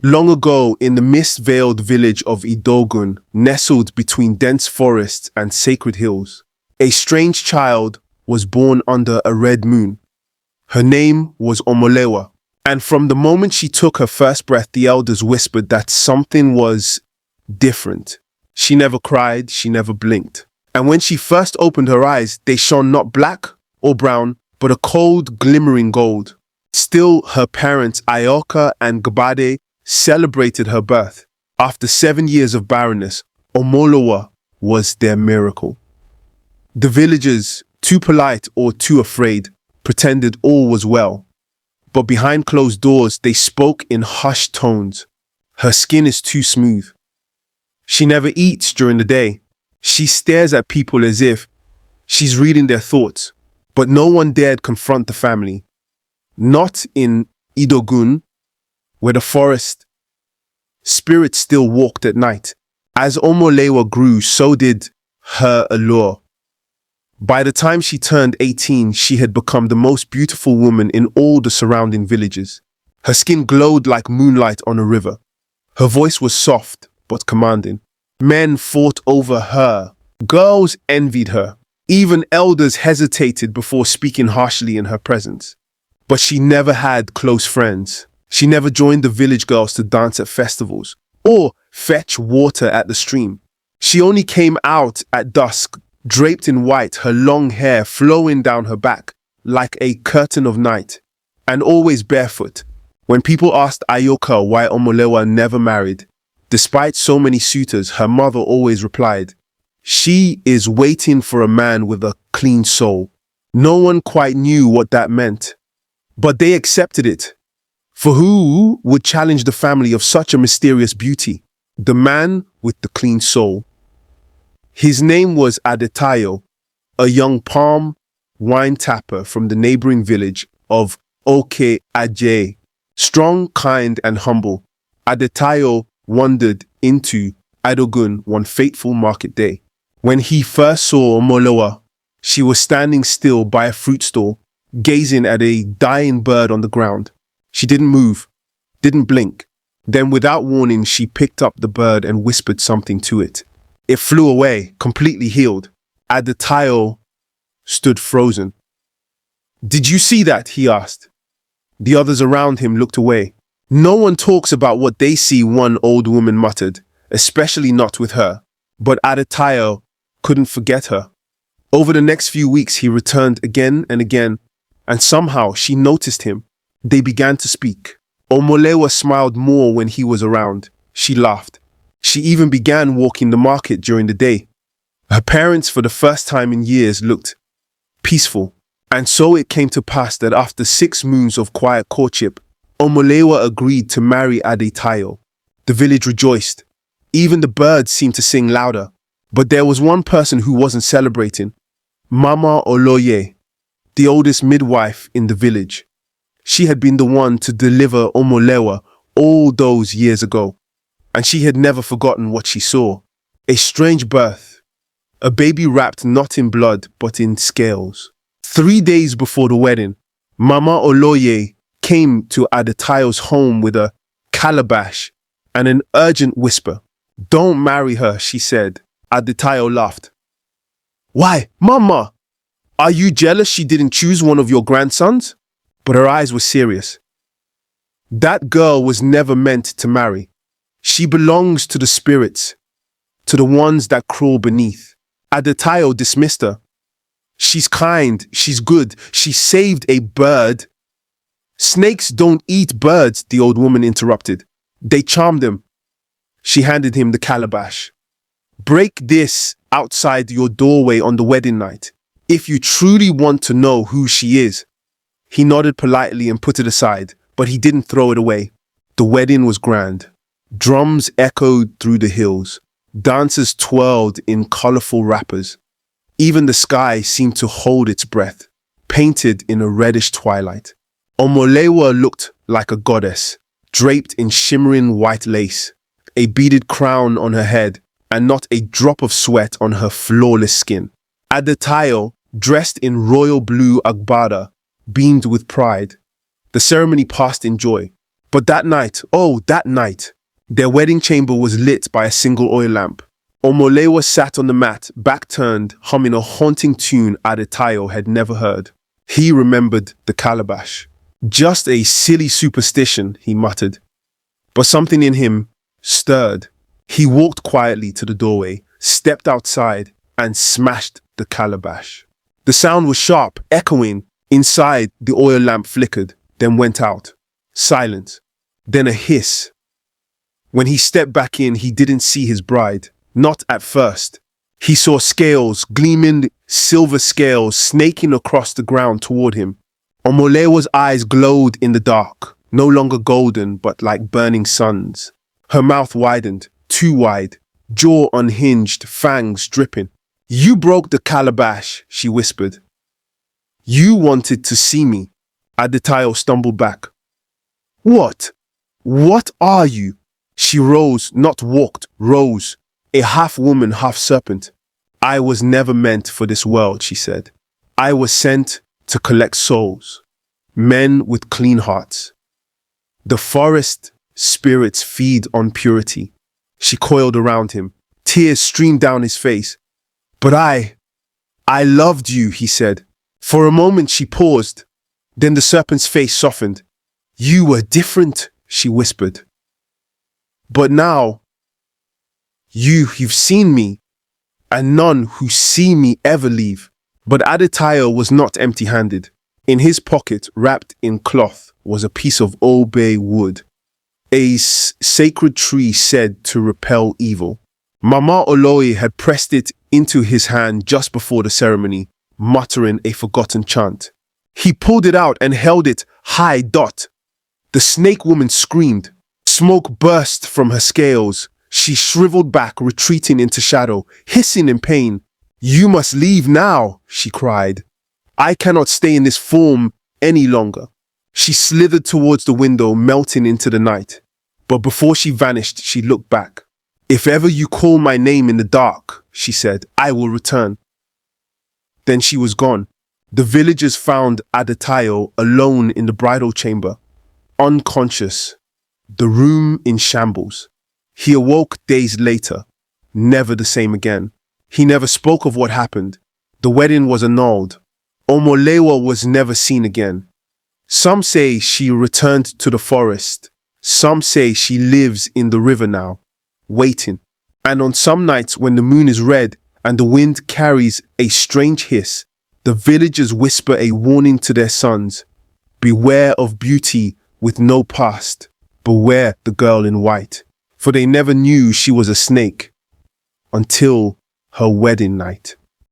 Long ago, in the mist-veiled village of Idogun, nestled between dense forests and sacred hills, a strange child was born under a red moon. Her name was Omolewa, and from the moment she took her first breath, the elders whispered that something was different. She never cried, she never blinked. And when she first opened her eyes, they shone not black or brown, but a cold, glimmering gold. Still, her parents, Ayoka and Gbade, celebrated her birth. After 7 years of barrenness, Omolowa was their miracle. The villagers, too polite or too afraid, pretended all was well. But behind closed doors, they spoke in hushed tones. Her skin is too smooth. She never eats during the day. She stares at people as if she's reading their thoughts. But no one dared confront the family. Not in Idogun, where the forest spirits still walked at night. As Omolewa grew, so did her allure. By the time she turned 18, she had become the most beautiful woman in all the surrounding villages. Her skin glowed like moonlight on a river. Her voice was soft but commanding. Men fought over her. Girls envied her. Even elders hesitated before speaking harshly in her presence. But she never had close friends. She never joined the village girls to dance at festivals or fetch water at the stream. She only came out at dusk, draped in white, her long hair flowing down her back like a curtain of night, and always barefoot. When people asked Ayoka why Omolewa never married, despite so many suitors, her mother always replied, "She is waiting for a man with a clean soul." No one quite knew what that meant, but they accepted it. For who would challenge the family of such a mysterious beauty? The man with the clean soul. His name was Adetayo, a young palm wine tapper from the neighboring village of Oke Aje. Strong, kind, and humble, Adetayo wandered into Idogun one fateful market day. When he first saw Omolowa, she was standing still by a fruit stall, gazing at a dying bird on the ground. She didn't move, didn't blink. Then without warning, she picked up the bird and whispered something to it. It flew away, completely healed. Adetayo stood frozen. "Did you see that?" he asked. The others around him looked away. "No one talks about what they see," one old woman muttered, "especially not with her." But Adetayo couldn't forget her. Over the next few weeks, he returned again and again, and somehow she noticed him. They began to speak. Omolewa smiled more when he was around. She laughed. She even began walking the market during the day. Her parents, for the first time in years, looked peaceful. And so it came to pass that after 6 moons of quiet courtship, Omolewa agreed to marry Adetayo. The village rejoiced. Even the birds seemed to sing louder. But there was one person who wasn't celebrating. Mama Oloye, the oldest midwife in the village. She had been the one to deliver Omolewa all those years ago, and she had never forgotten what she saw. A strange birth, a baby wrapped not in blood but in scales. 3 days before the wedding, Mama Oloye came to Adetayo's home with a calabash and an urgent whisper. "Don't marry her," she said. Adetayo laughed. "Why, Mama? Are you jealous she didn't choose one of your grandsons?" But her eyes were serious. "That girl was never meant to marry. She belongs to the spirits, to the ones that crawl beneath." Adetayo dismissed her. "She's kind, she's good, she saved a bird." "Snakes don't eat birds," the old woman interrupted. "They charm them." She handed him the calabash. "Break this outside your doorway on the wedding night, if you truly want to know who she is." He nodded politely and put it aside, but he didn't throw it away. The wedding was grand. Drums echoed through the hills. Dancers twirled in colorful wrappers. Even the sky seemed to hold its breath, painted in a reddish twilight. Omolewa looked like a goddess, draped in shimmering white lace, a beaded crown on her head, and not a drop of sweat on her flawless skin. Adetayo, dressed in royal blue agbada, beamed with pride. The ceremony passed in joy. But that night, oh, that night, their wedding chamber was lit by a single oil lamp. Omolewa sat on the mat, back turned, humming a haunting tune Adetayo had never heard. He remembered the calabash. Just a silly superstition, he muttered. But something in him stirred. He walked quietly to the doorway, stepped outside, and smashed the calabash. The sound was sharp, echoing. Inside, the oil lamp flickered, then went out. Silence. Then a hiss. When he stepped back in, he didn't see his bride. Not at first. He saw scales, gleaming silver scales, snaking across the ground toward him. Omolewa's eyes glowed in the dark, no longer golden, but like burning suns. Her mouth widened, too wide, jaw unhinged, fangs dripping. "You broke the calabash," she whispered. "You wanted to see me." Adetayo stumbled back. "What? What are you?" She rose, not walked, rose, a half-woman, half-serpent. "I was never meant for this world," she said. "I was sent to collect souls, men with clean hearts. The forest spirits feed on purity." She coiled around him. Tears streamed down his face. "But I loved you," he said. For a moment she paused. Then the serpent's face softened. "You were different," she whispered. "But now, you've seen me, and none who see me ever leave." But Adetayo was not empty-handed. In his pocket, wrapped in cloth, was a piece of obey wood, a sacred tree said to repel evil. Mama Oloi had pressed it into his hand just before the ceremony, muttering a forgotten chant. He pulled it out and held it high. The snake woman screamed. Smoke burst from her scales. She shriveled back, retreating into shadow, hissing in pain. "You must leave now," she cried. "I cannot stay in this form any longer." She slithered towards the window, melting into the night. But before she vanished, she looked back. "If ever you call my name in the dark," she said, "I will return." Then she was gone. The villagers found Adetayo alone in the bridal chamber, unconscious, the room in shambles. He awoke days later, never the same again. He never spoke of what happened. The wedding was annulled. Omolewa was never seen again. Some say she returned to the forest. Some say she lives in the river now, waiting. And on some nights when the moon is red and the wind carries a strange hiss, the villagers whisper a warning to their sons. Beware of beauty with no past. Beware the girl in white. For they never knew she was a snake until her wedding night.